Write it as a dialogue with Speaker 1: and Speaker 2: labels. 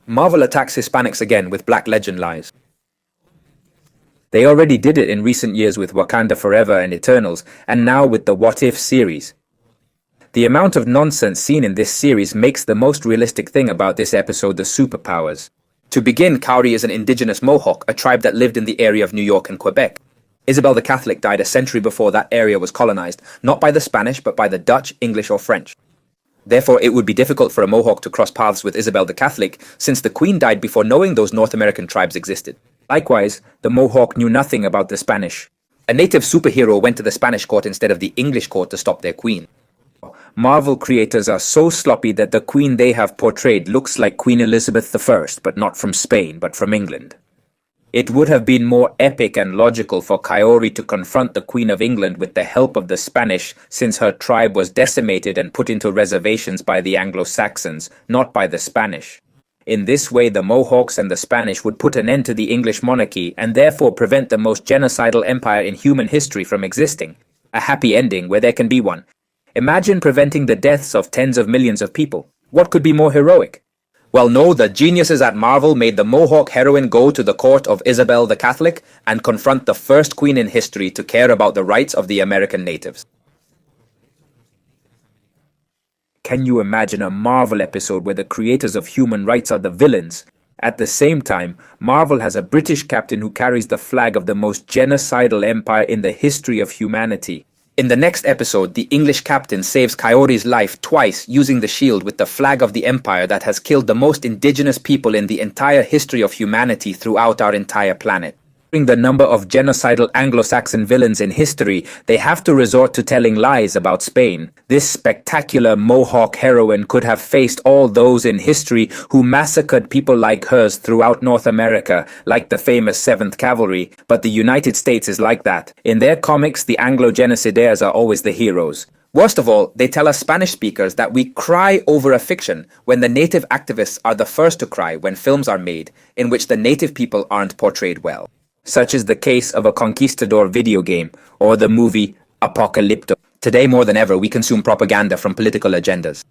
Speaker 1: Marvel attacks Hispanics again with Black Legend lies. They already did it in recent years with Wakanda Forever and Eternals, and now with the What If series. The amount of nonsense seen in this series makes the most realistic thing about this episode the superpowers. To begin, Kauri is an indigenous Mohawk, a tribe that lived in the area of New York and Quebec. Isabel the Catholic died a century before that area was colonized, not by the Spanish but by the Dutch, English or French. Therefore, it would be difficult for a Mohawk to cross paths with Isabel the Catholic, since the Queen died before knowing those North American tribes existed. Likewise, the Mohawk knew nothing about the Spanish. A native superhero went to the Spanish court instead of the English court to stop their queen. Marvel creators are so sloppy that the queen they have portrayed looks like Queen Elizabeth I, but not from Spain, but from England. It would have been more epic and logical for Kaori to confront the Queen of England with the help of the Spanish, since her tribe was decimated and put into reservations by the Anglo-Saxons, not by the Spanish. In this way, the Mohawks and the Spanish would put an end to the English monarchy and therefore prevent the most genocidal empire in human history from existing. A happy ending where there can be one. Imagine preventing the deaths of tens of millions of people. What could be more heroic? Well, no, the geniuses at Marvel made the Mohawk heroine go to the court of Isabel the Catholic and confront the first queen in history to care about the rights of the American natives. Can you imagine a Marvel episode where the creators of human rights are the villains? At the same time, Marvel has a British captain who carries the flag of the most genocidal empire in the history of humanity. In the next episode, the English captain saves Kaori's life twice using the shield with the flag of the empire that has killed the most indigenous people in the entire history of humanity throughout our entire planet. Considering the number of genocidal Anglo-Saxon villains in history, they have to resort to telling lies about Spain. This spectacular Mohawk heroine could have faced all those in history who massacred people like hers throughout North America, like the famous 7th Cavalry, but the United States is like that. In their comics, the Anglo-genocidaires are always the heroes. Worst of all, they tell us Spanish speakers that we cry over a fiction when the native activists are the first to cry when films are made in which the native people aren't portrayed well. Such is the case of a conquistador video game or the movie Apocalypto. Today more than ever, we consume propaganda from political agendas.